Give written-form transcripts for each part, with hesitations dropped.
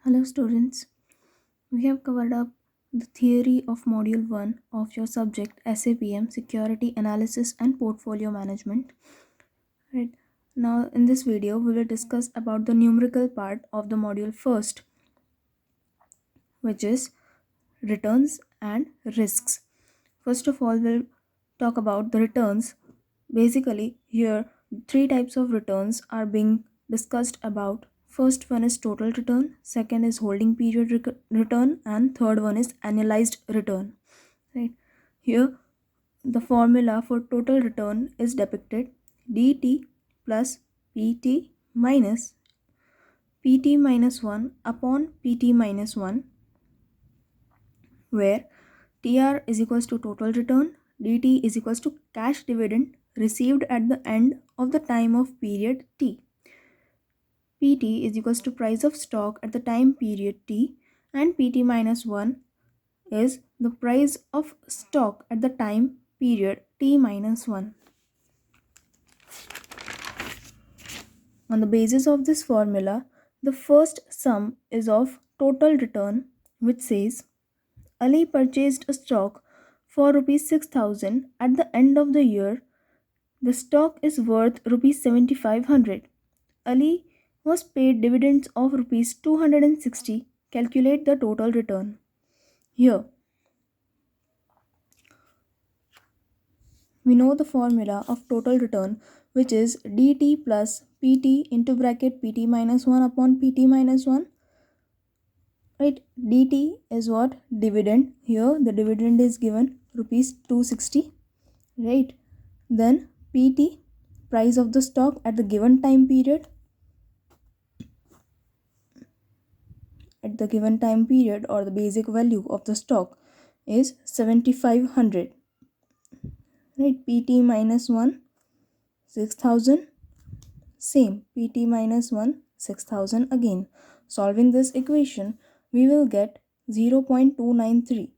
Hello, students. We have covered up the theory of Module 1 of your subject SAPM Security Analysis and Portfolio Management. Right. Now, in this video, we will discuss about the numerical part of the module first, which is returns and risks. First of all, we'll talk about the returns. Basically, here three types of returns are being discussed about. First one is total return, second is holding period return, and third one is annualized return. Right. Here the formula for total return is depicted: dt plus pt minus pt minus 1 upon pt minus 1, where TR is equals to total return, DT is equals to cash dividend received at the end of the time of period T. PT is equals to price of stock at the time period T, and PT minus 1 is the price of stock at the time period T minus 1. On the basis of this formula, the first sum is of total return, which says Ali purchased a stock for rupees 6,000 at the end of the year. The stock is worth rupees 7,500. Ali was paid dividends of rupees 260. Calculate the total return. Here, we know the formula of total return, which is dt plus pt into bracket pt minus 1 upon pt minus 1. Right, dt is what? Dividend. Here the dividend is given rupees 260. Right, then pt, price of the stock at the given time period. At the given time period, or the basic value of the stock, is 7,500. Right, pt minus 1 6,000, same pt minus 1 6,000 again. Solving this equation, we will get 0.293.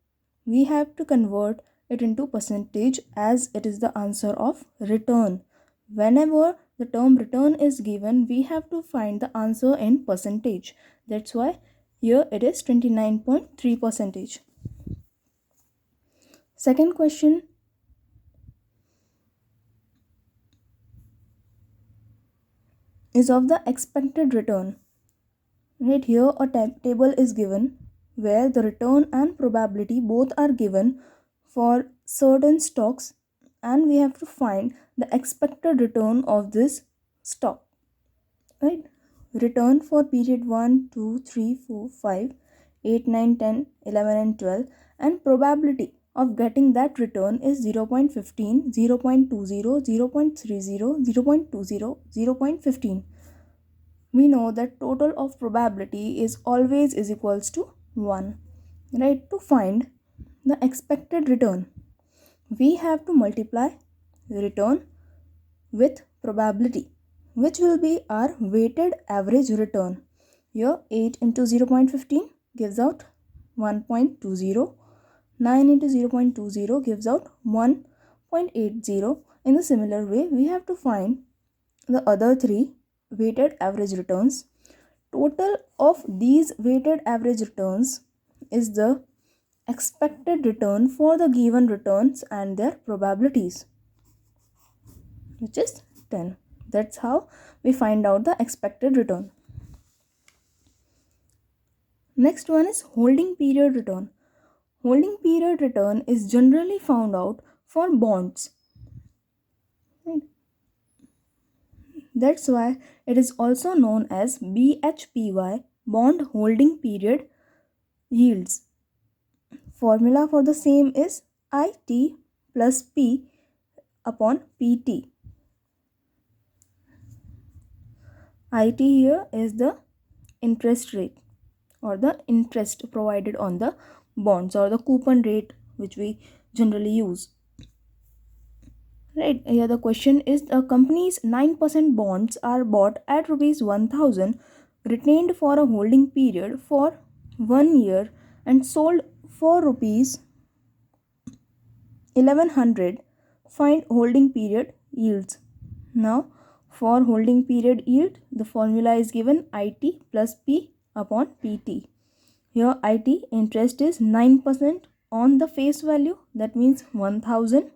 We have to convert it into percentage, as it is the answer of return. Whenever the term return is given, we have to find the answer in percentage. That's why here it is 29.3 percentage. Second question is of the expected return. Right, here a table is given where the return and probability both are given for certain stocks, and we have to find the expected return of this stock. Right, return for period 1, 2, 3, 4, 5, 8, 9, 10, 11 and 12, and probability of getting that return is 0.15, 0.20, 0.30, 0.20, 0.15. We know that total of probability is always is equals to 1. Right, to find the expected return, we have to multiply return with probability, which will be our weighted average return. Here 8 into 0.15 gives out 1.20, 9 into 0.20 gives out 1.80. In the similar way, we have to find the other three weighted average returns. Total of these weighted average returns is the expected return for the given returns and their probabilities, which is 10. That's how we find out the expected return. Next one is holding period return. Holding period return is generally found out for bonds. Right? That's why it is also known as BHPY, bond holding period yields. Formula for the same is IT plus P upon PT. IT here is the interest rate, or the interest provided on the bonds, or the coupon rate which we generally use. Right, here the question is, the company's 9% bonds are bought at rupees 1,000, retained for a holding period for 1 year, and sold for rupees 1,100. Find holding period yields. Now, for holding period yield, the formula is given IT plus P upon PT. Here IT interest is 9% on the face value, that means 1000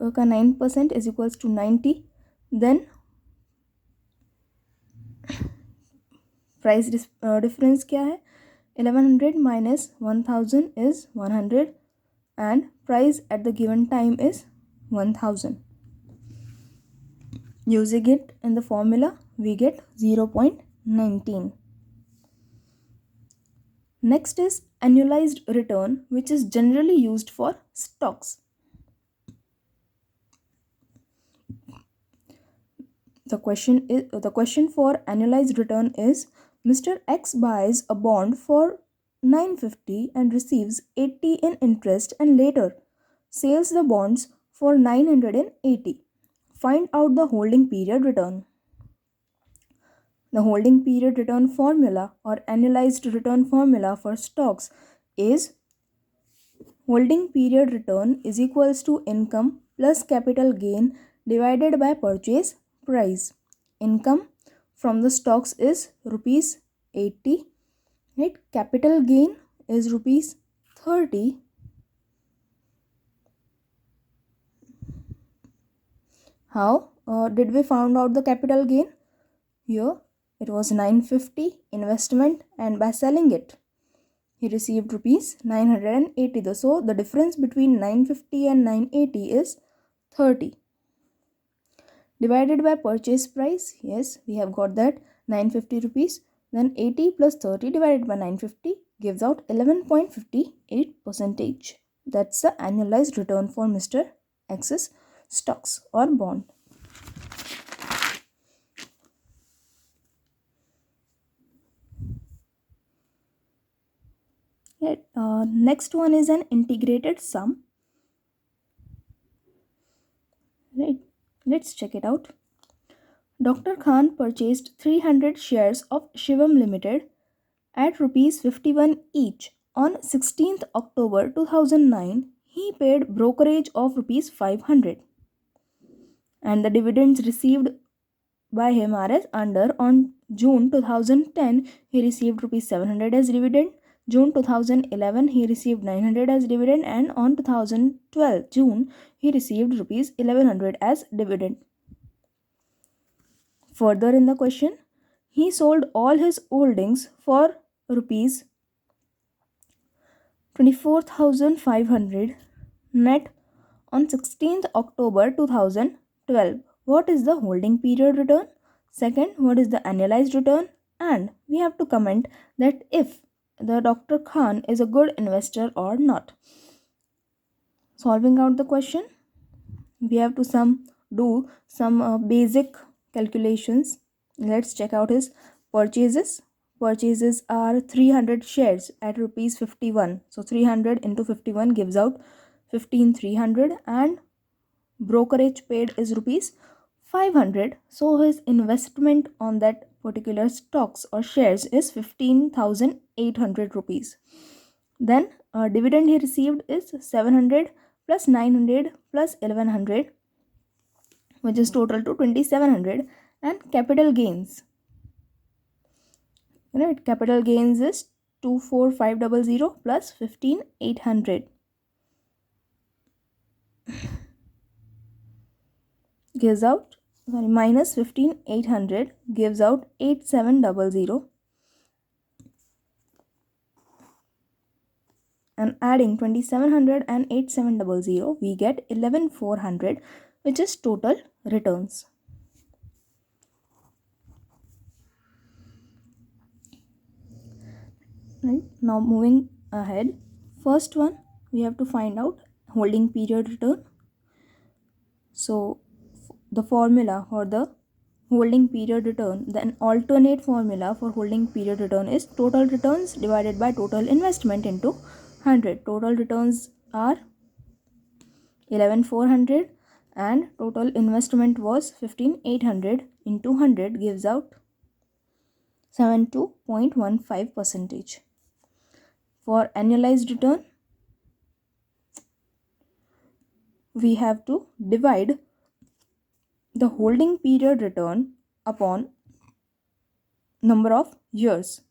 का 9% is equals to 90. Then price difference क्या है, 1100 minus 1000 is 100 and price at the given time is 1000. Using it in the formula we get 0.19. Next is annualized return, which is generally used for stocks. The question for annualized return is, Mr. X buys a bond for 950 and receives 80 in interest and later sells the bonds for 980. Find out the holding period return. The holding period return formula or annualized return formula for stocks is holding period return is equals to income plus capital gain divided by purchase price. Income from the stocks is rupees 80, right? Capital gain is rupees 30. How did we find out the capital gain? Here it was 950 investment, and by selling it he received rupees 980. So the difference between 950 and 980 is 30. Divided by purchase price, yes, we have got that 950 rupees. Then 80 plus 30 divided by 950 gives out 11.58%. That's the annualized return for Mr. X's stocks or bond. Next one is an integrated sum. Right, let's check it out. Dr. Khan purchased 300 shares of Shivam Limited at rupees 51 each. On 16th October 2009, he paid brokerage of rupees 500 and the dividends received by him are as under. On June 2010, he received rupees 700 as dividend. June 2011, he received 900 as dividend, and on 2012 June, he received rupees 1100 as dividend. Further in the question, he sold all his holdings for rupees 24,500 net on 16th October 2012. What is the holding period return? Second, what is the annualized return? And we have to comment that if the Dr. Khan is a good investor or not. Solving out the question, we have to do some basic calculations. Let's check out his purchases. Purchases are 300 shares at rupees 51. So 300 into 51 gives out 15,300 and brokerage paid is rupees 500. So his investment on that particular stocks or shares is 15,800 rupees. Then dividend he received is 700 plus 900 plus 1100, which is total to 2700. And capital gains, right? Capital gains is 24500 plus 15800 gives out minus 15800 gives out 8700, and adding 2700 and 8700 we get 11400, which is total returns. Right, now moving ahead, first one we have to find out holding period return. So the formula for the holding period return, then alternate formula for holding period return is total returns divided by total investment into 100. Total returns are 11,400 and total investment was 15,800 into 100 gives out 72.15%. For annualized return, we have to divide the holding period return upon number of years,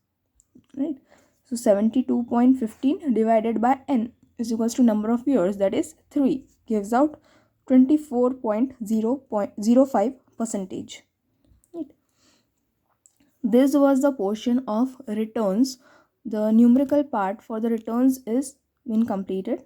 right? So 72.15 divided by n is equals to number of years, that is 3, gives out 24.005 percentage. Right? This was the portion of returns. The numerical part for the returns is been completed.